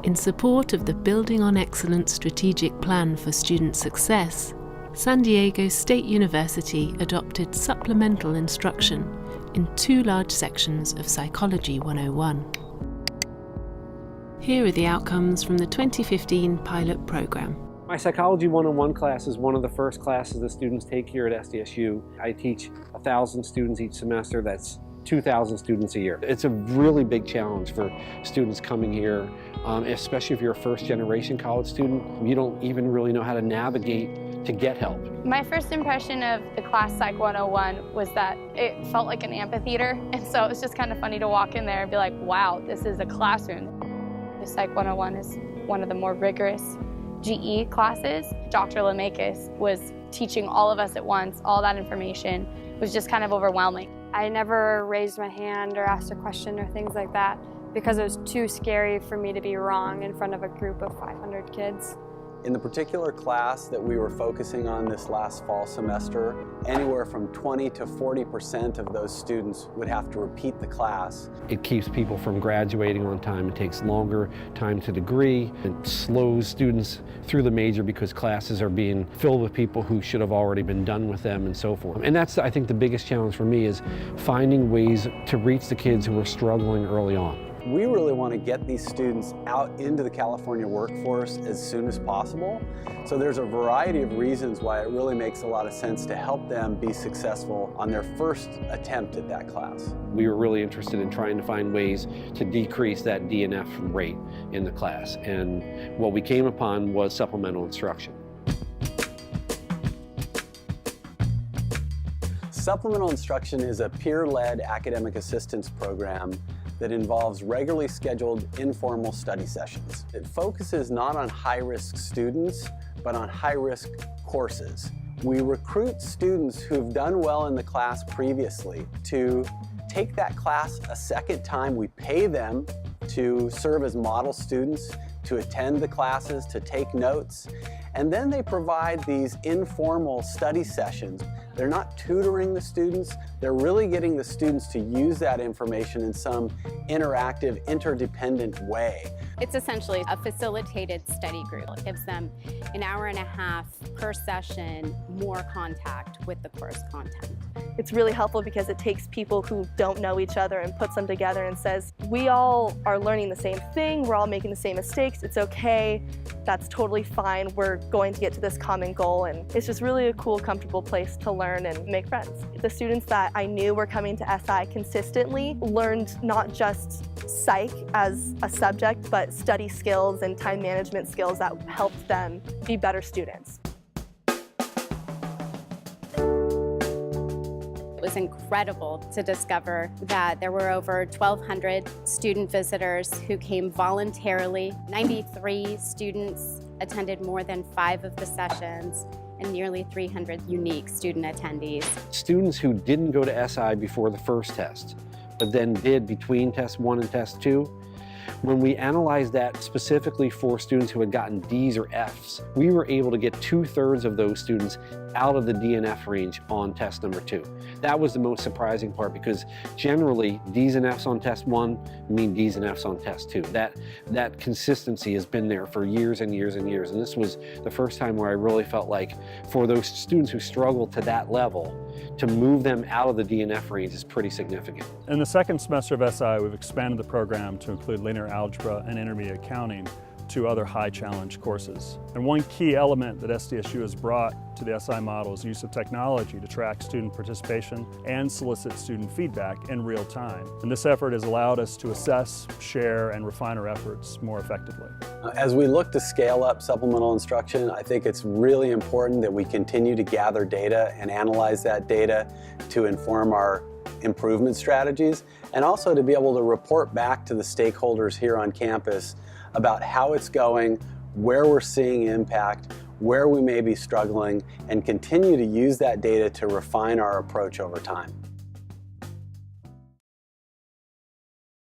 In support of the Building on Excellence strategic plan for student success, San Diego State University adopted supplemental instruction in 2 large sections of Psychology 101. Here are the outcomes from the 2015 pilot program. My Psychology 101 class is one of the first classes the students take here at SDSU. I teach 1,000 students each semester. That's 2,000 students a year. It's a really big challenge for students coming here, especially if you're a first-generation college student. You don't even really know how to navigate to get help. My first impression of the class Psych 101 was that it felt like an amphitheater, and so it was just kind of funny to walk in there and be like, wow, this is a classroom. The Psych 101 is one of the more rigorous GE classes. Dr. Lemakis was teaching all of us at once. All that information was just kind of overwhelming. I never raised my hand or asked a question or things like that because it was too scary for me to be wrong in front of a group of 500 kids. In the particular class that we were focusing on this last fall semester, anywhere from 20 to 40% of those students would have to repeat the class. It keeps people from graduating on time. It takes longer time to degree. It slows students through the major because classes are being filled with people who should have already been done with them and so forth. And that's, I think, the biggest challenge for me is finding ways to reach the kids who are struggling early on. We really want to get these students out into the California workforce as soon as possible. So there's a variety of reasons why it really makes a lot of sense to help them be successful on their first attempt at that class. We were really interested in trying to find ways to decrease that DNF rate in the class. And what we came upon was supplemental instruction. Supplemental instruction is a peer-led academic assistance program that involves regularly scheduled informal study sessions. It focuses not on high-risk students, but on high-risk courses. We recruit students who've done well in the class previously to take that class a second time. We pay them to serve as model students, to attend the classes, to take notes, and then they provide these informal study sessions. They're not tutoring the students, they're really getting the students to use that information in some interactive, interdependent way. It's essentially a facilitated study group. It gives them an hour and a half per session more contact with the course content. It's really helpful because it takes people who don't know each other and puts them together and says, we all are learning the same thing, we're all making the same mistakes, it's okay, that's totally fine, we're going to get to this common goal, and it's just really a cool, comfortable place to learn and make friends. The students that I knew were coming to SI consistently learned not just psych as a subject, but study skills and time management skills that helped them be better students. It was incredible to discover that there were over 1,200 student visitors who came voluntarily. 93 students attended more than 5 of the sessions, and nearly 300 unique student attendees. Students who didn't go to SI before the first test, but then did between test 1 and test 2, when we analyzed that specifically for students who had gotten D's or F's, we were able to get 2/3 of those students out of the DNF range on test number 2. That was the most surprising part because generally D's and F's on test 1 mean D's and F's on test 2. That consistency has been there for years and years and years, and this was the first time where I really felt like for those students who struggle to that level, to move them out of the DNF range is pretty significant. In the second semester of SI, we've expanded the program to include linear algebra and intermediate accounting to other high challenge courses. And one key element that SDSU has brought to the SI model is use of technology to track student participation and solicit student feedback in real time. And this effort has allowed us to assess, share, and refine our efforts more effectively. As we look to scale up supplemental instruction, I think it's really important that we continue to gather data and analyze that data to inform our improvement strategies, and also to be able to report back to the stakeholders here on campus about how it's going, where we're seeing impact, where we may be struggling, and continue to use that data to refine our approach over time.